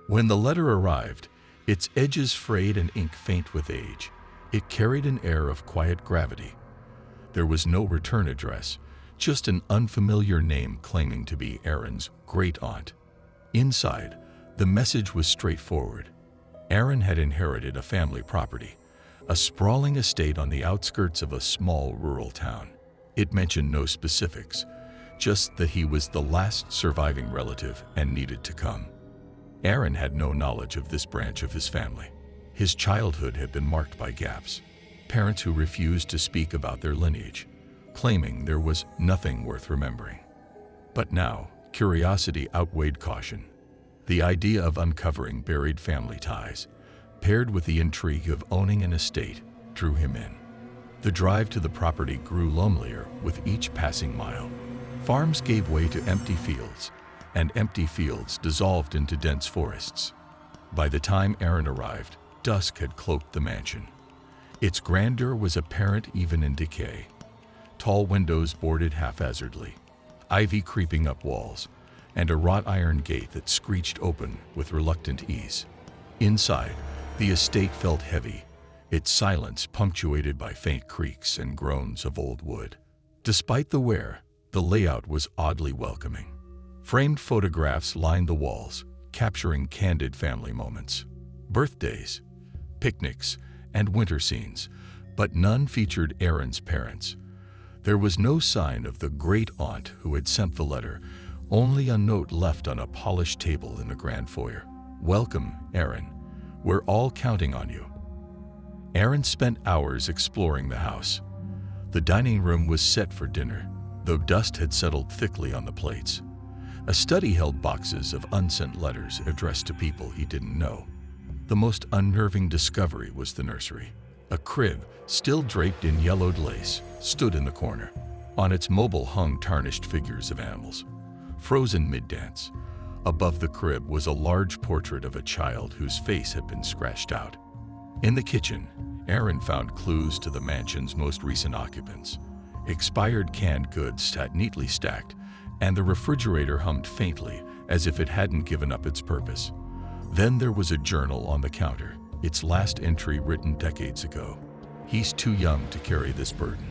When the letter arrived, its edges frayed and ink faint with age, it carried an air of quiet gravity. There was no return address, just an unfamiliar name claiming to be Aaron's great-aunt. Inside, the message was straightforward. Aaron had inherited a family property, a sprawling estate on the outskirts of a small rural town. It mentioned no specifics, just that he was the last surviving relative and needed to come. Aaron had no knowledge of this branch of his family. His childhood had been marked by gaps, parents who refused to speak about their lineage, claiming there was nothing worth remembering. But now, curiosity outweighed caution. The idea of uncovering buried family ties, paired with the intrigue of owning an estate, drew him in. The drive to the property grew lonelier with each passing mile. Farms gave way to empty fields, and empty fields dissolved into dense forests. By the time Aaron arrived, dusk had cloaked the mansion. Its grandeur was apparent even in decay. Tall windows boarded haphazardly, ivy creeping up walls, and a wrought iron gate that screeched open with reluctant ease. Inside, the estate felt heavy, its silence punctuated by faint creaks and groans of old wood. Despite the wear, the layout was oddly welcoming. Framed photographs lined the walls, capturing candid family moments. Birthdays, picnics, and winter scenes, but none featured Aaron's parents. There was no sign of the great-aunt who had sent the letter, only a note left on a polished table in the grand foyer. "Welcome, Aaron. We're all counting on you." Aaron spent hours exploring the house. The dining room was set for dinner, though dust had settled thickly on the plates. A study held boxes of unsent letters addressed to people he didn't know. The most unnerving discovery was the nursery. A crib, still draped in yellowed lace, stood in the corner. On its mobile hung tarnished figures of animals, frozen mid-dance. Above the crib was a large portrait of a child whose face had been scratched out. In the kitchen, Aaron found clues to the mansion's most recent occupants. Expired canned goods sat neatly stacked, and the refrigerator hummed faintly as if it hadn't given up its purpose. Then there was a journal on the counter, its last entry written decades ago. "He's too young to carry this burden.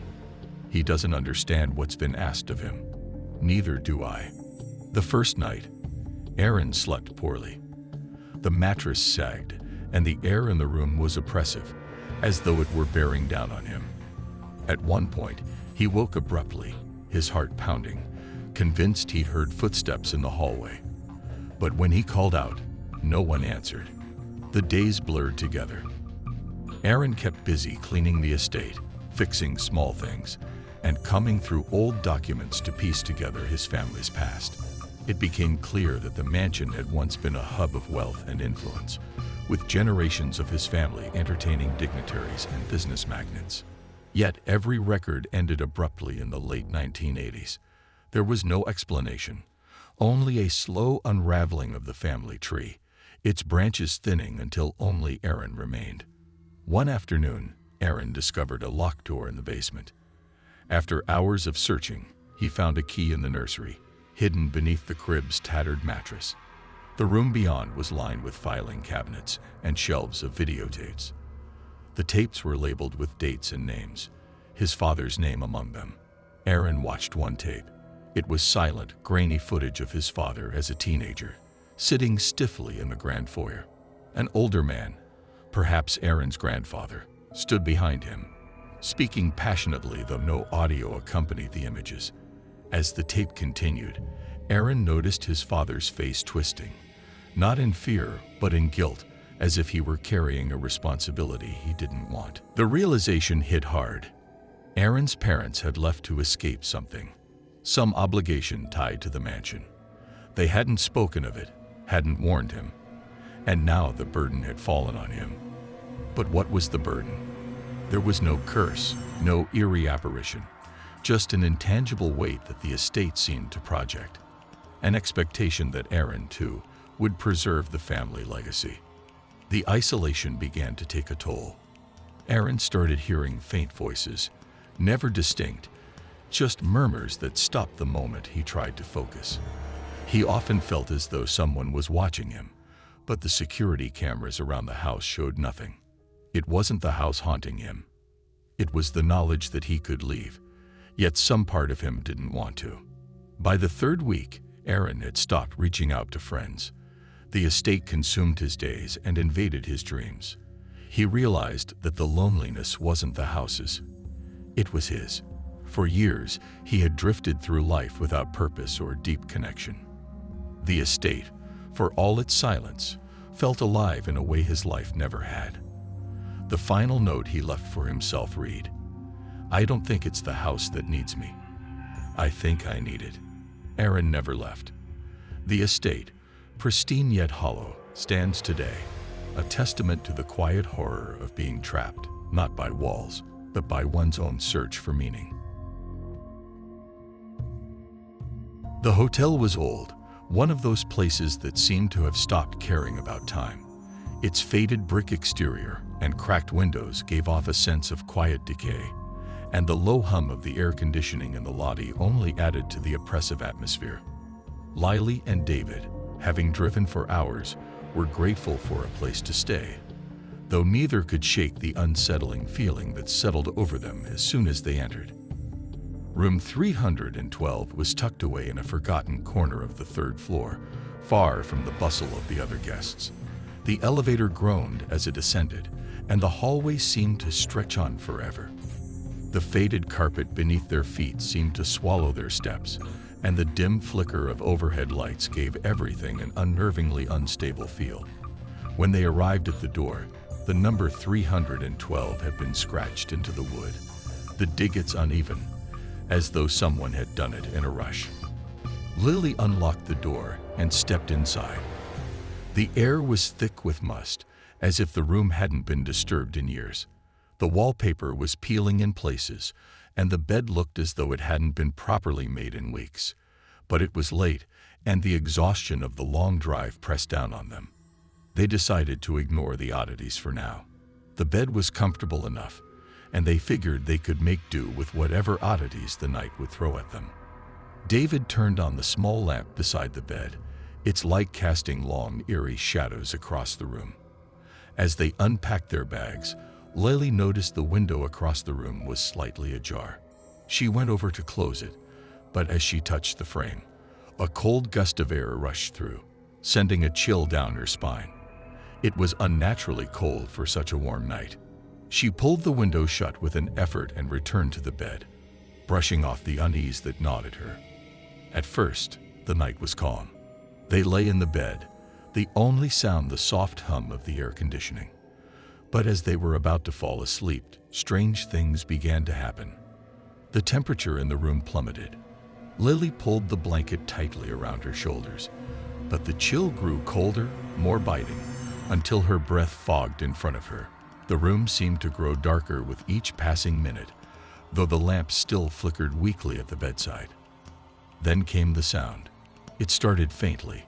He doesn't understand what's been asked of him. Neither do I." The first night, Aaron slept poorly. The mattress sagged, and the air in the room was oppressive, as though it were bearing down on him. At one point, he woke abruptly, his heart pounding, convinced he'd heard footsteps in the hallway. But when he called out, no one answered. The days blurred together. Aaron kept busy cleaning the estate, fixing small things, and combing through old documents to piece together his family's past. It became clear that the mansion had once been a hub of wealth and influence, with generations of his family entertaining dignitaries and business magnates. Yet every record ended abruptly in the late 1980s. There was no explanation, only a slow unraveling of the family tree, its branches thinning until only Aaron remained. One afternoon, Aaron discovered a locked door in the basement. After hours of searching, he found a key in the nursery, hidden beneath the crib's tattered mattress. The room beyond was lined with filing cabinets and shelves of videotapes. The tapes were labeled with dates and names, his father's name among them. Aaron watched one tape. It was silent, grainy footage of his father as a teenager, sitting stiffly in the grand foyer. An older man, perhaps Aaron's grandfather, stood behind him, speaking passionately, though no audio accompanied the images. As the tape continued, Aaron noticed his father's face twisting, not in fear, but in guilt, as if he were carrying a responsibility he didn't want. The realization hit hard. Aaron's parents had left to escape something, some obligation tied to the mansion. They hadn't spoken of it, hadn't warned him, and now the burden had fallen on him. But what was the burden? There was no curse, no eerie apparition, just an intangible weight that the estate seemed to project, an expectation that Aaron, too, would preserve the family legacy. The isolation began to take a toll. Aaron started hearing faint voices, never distinct, just murmurs that stopped the moment he tried to focus. He often felt as though someone was watching him, But the security cameras around the house showed nothing. It wasn't the house haunting him. It was the knowledge that he could leave, yet some part of him didn't want to. By the third week, Aaron had stopped reaching out to friends. The estate consumed his days and invaded his dreams. He realized that the loneliness wasn't the house's. It was his. For years, he had drifted through life without purpose or deep connection. The estate, for all its silence, felt alive in a way his life never had. The final note he left for himself read, "I don't think it's the house that needs me. I think I need it." Aaron never left. The estate, pristine yet hollow, stands today, a testament to the quiet horror of being trapped, not by walls, but by one's own search for meaning. The hotel was old, one of those places that seemed to have stopped caring about time. Its faded brick exterior and cracked windows gave off a sense of quiet decay, and the low hum of the air conditioning in the lobby only added to the oppressive atmosphere. Lily and David, having driven for hours, were grateful for a place to stay, though neither could shake the unsettling feeling that settled over them as soon as they entered. Room 312 was tucked away in a forgotten corner of the third floor, far from the bustle of the other guests. The elevator groaned as it ascended, and the hallway seemed to stretch on forever. The faded carpet beneath their feet seemed to swallow their steps, and the dim flicker of overhead lights gave everything an unnervingly unstable feel. When they arrived at the door, the number 312 had been scratched into the wood, the digits uneven, as though someone had done it in a rush. Lily unlocked the door and stepped inside. The air was thick with must, as if the room hadn't been disturbed in years. The wallpaper was peeling in places, and the bed looked as though it hadn't been properly made in weeks. But it was late, and the exhaustion of the long drive pressed down on them. They decided to ignore the oddities for now. The bed was comfortable enough, and they figured they could make do with whatever oddities the night would throw at them. David turned on the small lamp beside the bed, its light casting long, eerie shadows across the room. As they unpacked their bags, Lily noticed the window across the room was slightly ajar. She went over to close it, but as she touched the frame, a cold gust of air rushed through, sending a chill down her spine. It was unnaturally cold for such a warm night. She pulled the window shut with an effort and returned to the bed, brushing off the unease that gnawed at her. At first, the night was calm. They lay in the bed, the only sound the soft hum of the air conditioning. But as they were about to fall asleep, strange things began to happen. The temperature in the room plummeted. Lily pulled the blanket tightly around her shoulders, but the chill grew colder, more biting, until her breath fogged in front of her. The room seemed to grow darker with each passing minute, though the lamp still flickered weakly at the bedside. Then came the sound. It started faintly,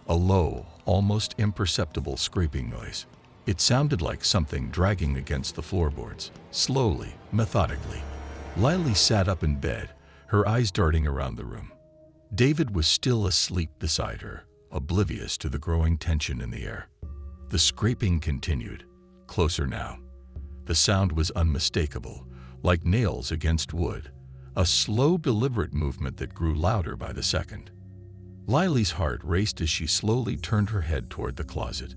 a low, almost imperceptible scraping noise. It sounded like something dragging against the floorboards, slowly, methodically. Lily sat up in bed, her eyes darting around the room. David was still asleep beside her, oblivious to the growing tension in the air. The scraping continued, closer now. The sound was unmistakable, like nails against wood, a slow, deliberate movement that grew louder by the second. Lily's heart raced as she slowly turned her head toward the closet.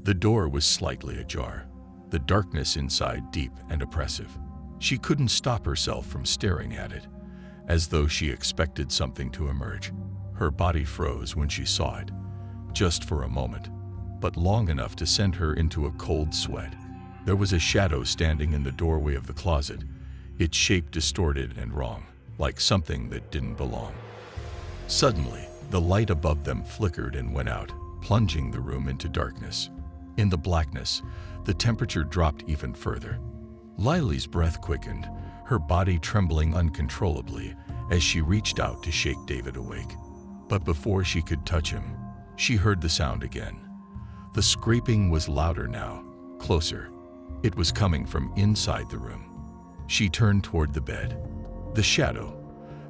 The door was slightly ajar, the darkness inside deep and oppressive. She couldn't stop herself from staring at it, as though she expected something to emerge. Her body froze when she saw it, just for a moment, but long enough to send her into a cold sweat. There was a shadow standing in the doorway of the closet, its shape distorted and wrong, like something that didn't belong. Suddenly, the light above them flickered and went out, plunging the room into darkness. In the blackness, the temperature dropped even further. Lily's breath quickened, her body trembling uncontrollably as she reached out to shake David awake. But before she could touch him, she heard the sound again. The scraping was louder now, closer. It was coming from inside the room. She turned toward the bed. The shadow,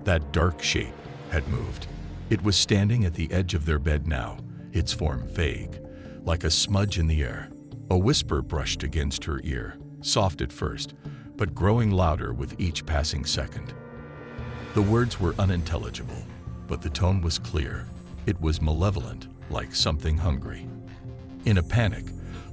that dark shape, had moved. It was standing at the edge of their bed now, its form vague, like a smudge in the air. A whisper brushed against her ear, soft at first, but growing louder with each passing second. The words were unintelligible, but the tone was clear. It was malevolent, like something hungry. In a panic,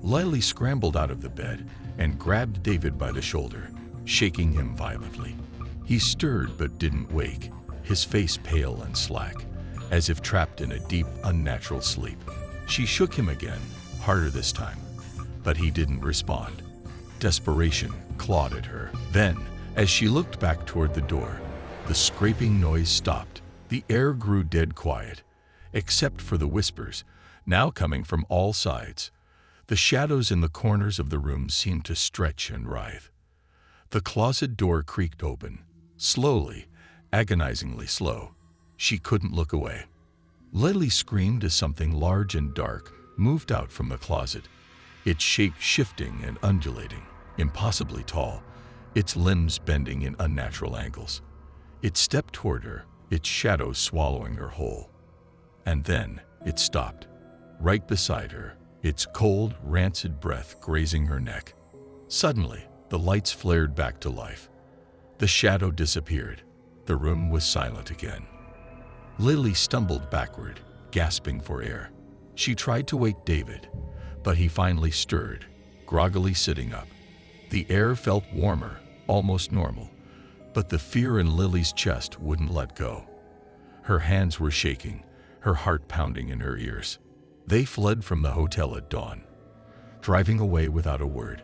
Lily scrambled out of the bed and grabbed David by the shoulder, shaking him violently. He stirred but didn't wake, his face pale and slack, as if trapped in a deep, unnatural sleep. She shook him again, harder this time, but he didn't respond. Desperation clawed at her. Then, as she looked back toward the door, the scraping noise stopped. The air grew dead quiet, except for the whispers, now coming from all sides. The shadows in the corners of the room seemed to stretch and writhe. The closet door creaked open, slowly, agonizingly slow. She couldn't look away. Lily screamed as something large and dark moved out from the closet, its shape shifting and undulating, impossibly tall, its limbs bending in unnatural angles. It stepped toward her, its shadow swallowing her whole. And then it stopped, right beside her, its cold, rancid breath grazing her neck. Suddenly, the lights flared back to life. The shadow disappeared. The room was silent again. Lily stumbled backward, gasping for air. She tried to wake David, but he finally stirred, groggily sitting up. The air felt warmer, almost normal, but the fear in Lily's chest wouldn't let go. Her hands were shaking, her heart pounding in her ears. They fled from the hotel at dawn, driving away without a word.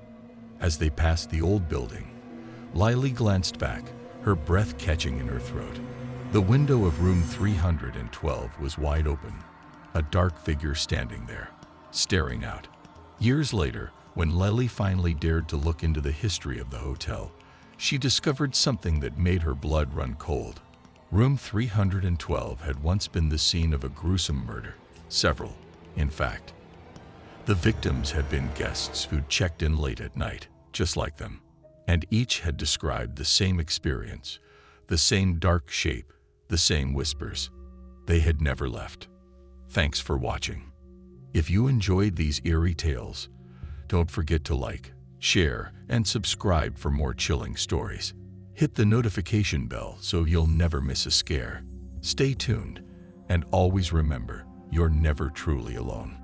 As they passed the old building, Lily glanced back, her breath catching in her throat. The window of room 312 was wide open, a dark figure standing there, staring out. Years later, when Lily finally dared to look into the history of the hotel, she discovered something that made her blood run cold. Room 312 had once been the scene of a gruesome murder, several, in fact. The victims had been guests who'd checked in late at night, just like them, and each had described the same experience, the same dark shape, the same whispers. They had never left. Thanks for watching. If you enjoyed these eerie tales, don't forget to like, share, and subscribe for more chilling stories. Hit the notification bell so you'll never miss a scare. Stay tuned, and always remember, you're never truly alone.